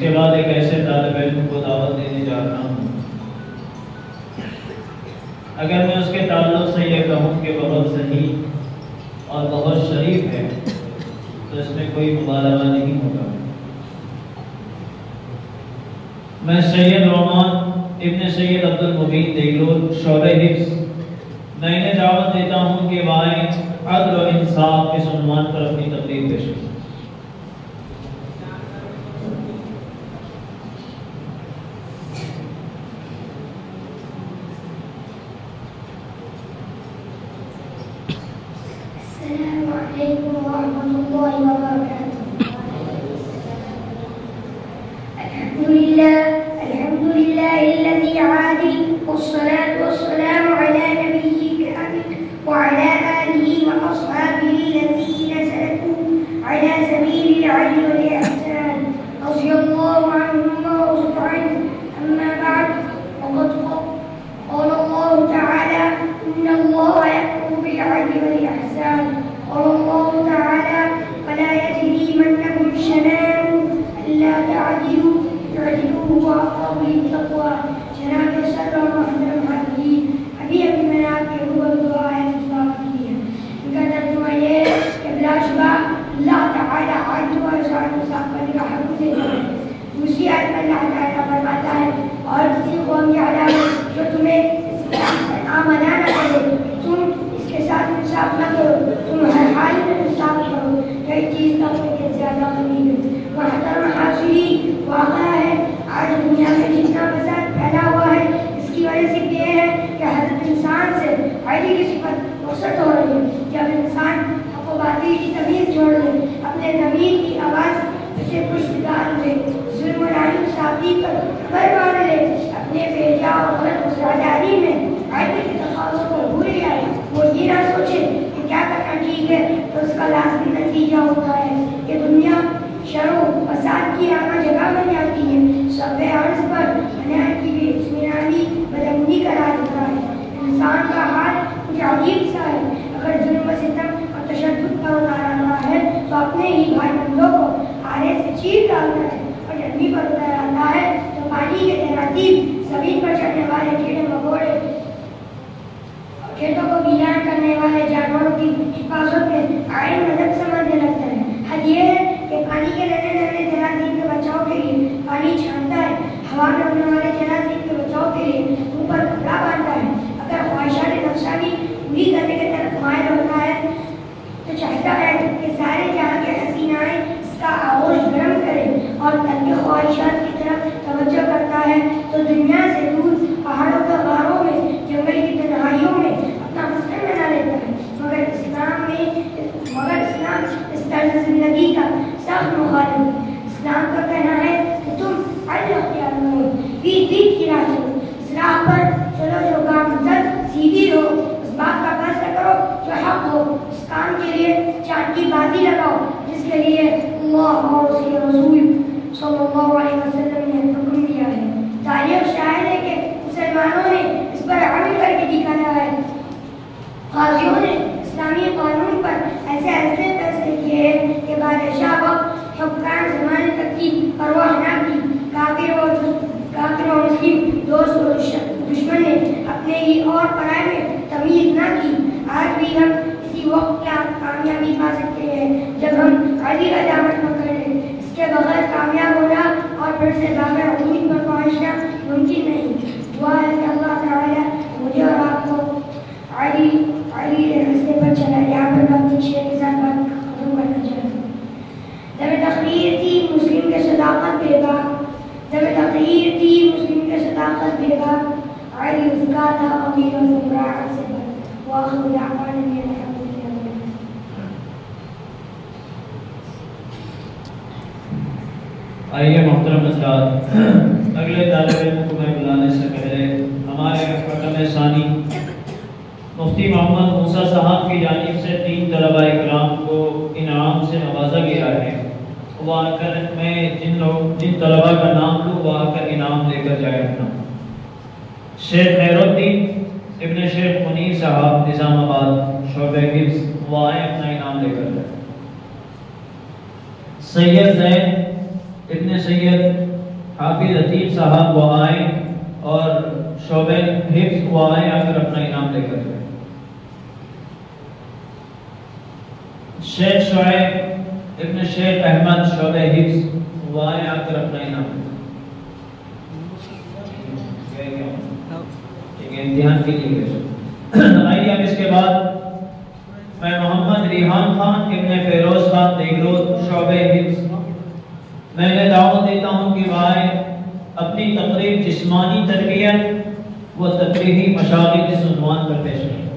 کے بعد ایک ایسے طالب علم کو دعوت دینے جا رہا ہوں۔ اگر میں اس کے تعلق سے یہ کہوں کہ بہت صحیح اور بہت شریف ہے تو اس میں کوئی مبالغہ نہیں ہوگا۔ میں سید نعمان ابن سید عبد المبین دیگلور شعبہ حفظ میں انہیں دعوت دیتا ہوں کہ وہ آئیں عدل و انصاف اس عنوان پر اپنی تقریر پیش کریں۔ السلام علیکم ورحمۃ اللہ وبرکاتہ۔ الحمد للہ الذی عادل والصلاة والسلام علی نبیہ کامل وعلی آلہ واصحابہ الذین سلکوا علی سبیل العدل والإحسان رضی اللہ عنہم ورضوا عنہم، اما بعد فقد قال اللہ تعالی ان اللہ یأمر بالعدل والإحسان، قال الله تعالى ولا يجرمنكم شنآن ألا تعدلوا اعدلوا هو أقرب للتقوى، جناب صلى الله عليه وسلم ابھی مناظر کے اوپر دعا ہے ان کا ترجمہ یہ ہے کہ بلا شبہ اللہ تعالی عدل و احسان و صفائی کا حق سے ہے۔ دوسری آیت میں اللہ تعالی فرماتا ہے اور کسی قوم کی عدالت جو تمہیں اسلام ادا نہ کرے تم اس کے ساتھ انصاف نہ کرو، تم ہر حال میں انصاف کرو، کئی چیز تقوی کے زیادہ کمی ہے۔ محترم حاضرین، واقعہ ہے آج دنیا میں جتنا فساد پھیلا ہوا ہے اس کی وجہ سے یہ ہے کہ حضرت انسان سے عدل کی صفت وسط ہو رہی ہے۔ جب انسان حق و باطل کی تمیز چھوڑ لے، اپنے ضمیر کی آواز اسے پشت ڈال دے، ظلم و ناانصافی پر قدر مان لے، اپنے بیجا اور غلط گزرداری میں عدل کے تقاضوں کو بھول جائے، وہ یہ نہ سوچے کہ کیا کرنا ٹھیک ہے تو اس کا لازمی نتیجہ ہوتا ہے کہ دنیا شر و فساد کی عامہ جگہ بن جاتی ہے، شب عرض پر بنا کی بے اطمینانی بدامنی قرار دیتا ہے۔ انسان کا حال کچھ عجیب سا ہے، اگر ظلم و ستم اور تشدد پر اتارا ہوا ہے تو اپنے ہی بھائی بندوں کو آرے سے چیر ڈالتا ہے، اور جرمی پر اتارا ہے تو پانی کے تیراتی زمین پر چڑھنے والے کیڑے مکوڑے، کھیتوں کو ویران کرنے والے جانوروں کی حفاظت میں عین مدد سمجھنے لگتا ہے۔ حد یہ ہے کہ پانی کے ننے ننے جراثیم کے بچاؤ کے لیے پانی چھانتا ہے، ہوا میں اڑنے والے جراثیم کے بچاؤ کے لیے اوپر کپڑا باندھتا ہے۔ اگر خواہشات نفسانی پوری کرنے کی طرف مائل ہوتا ہے تو چاہتا ہے کہ سارے جہاں کے حسینائیں اس کا آغوش گرم کریں، اور تنگ خواہشات کی طرف توجہ کرتا ہے تو دنیا سے دور پہاڑوں کے غاروں میں جنگل کی تنہائیوں میں اپنا مسکن بنا لیتا ہے۔ مگر اسلام اس طرز زندگی کا سخت مخالف ہے۔ اسلام کا کہنا ہے کہ تم عدل اختیار کرو، بیچ کی راہ چلو، اصلاح پر چلو، جو کام زد سیدھی ہو اس بات کا فیصلہ کرو جو حق ہو، اس کام کے لیے چاند کی بازی لگاؤ جس کے لیے اللہ اور اس کے رسول صلی اللہ علیہ وسلم نے حکم دیا ہے۔ تاریخ شاہد ہے کہ مسلمانوں نے اس پر عمل کر کے دکھایا ہے۔ قاضیوں نے اسلامی قانون پر ایسے فیصلے کیے ہیں کہ بادشاہ وقت حکام زمانے تک کی پرواہ نہ کی، کافر اور مسلم، دوست اور دشمن نے اپنے ہی اور پرائے میں تمیز نہ کی۔ آج بھی ہم اسی وقت کیا کامیابی پا سکتے ہیں جب ہم عدل کا دامن پکڑ لیں۔ اس کے بغیر کامیاب ہونا اور پھر سے بغیر امید پر پہنچنا ممکن نہیں۔ دعا ہے کہ اللہ تعالیٰ مجھے اور آپ کو عدل راستے پر چلائے۔ یہاں پر اپنی شعر کے ساتھ بات ختم کرنا چاہتا ہوں۔ جب تقریر تھی مسلم کے صداقت بے باک، جب تقریر تھی مسلم کے صداقت بے باک، عدل اس کا تھا امیر و زمراعت سے بات، وآخر دعوانا ان الحمد للہ۔ آئیے محترم حضرات، اگلے طالب علم کو میں بلانے سے پہلے ہمارے رقم ثانی مفتی محمد موسیٰ صاحب کی جانب سے 3 طلباء اکرام کو انعام سے نوازا گیا ہے۔ وہ آ کر میں جن طلباء کا نام لوں وہ آ کر انعام لے کر جائے اپنا۔ شیخ خیر الدین ابن شیخ منیر صاحب نظام آباد شعبہ حفظ، وہ آئے اپنا انعام لے کر جائے۔ سید زید ابن سید حافظ عتیق صاحب وہ آئیں اور شعبہ حفظ وہ آئیں آ کر اپنا انعام لے کر جائیں۔ شیخ شعیب ابن شیخ احمد شعبہ حفظ وہ آئیں آ کر اپنا انعام لے کر امتحان کے لیے۔ آئیے اب اس کے بعد میں محمد ریحان خان ابن فیروز خان دیگرود شعبہ حفظ میں نے دعوت دیتا ہوں کہ وہ اپنی تقریب جسمانی تربیت و تفریحی مشاغل اس عنوان پر پیش کریں۔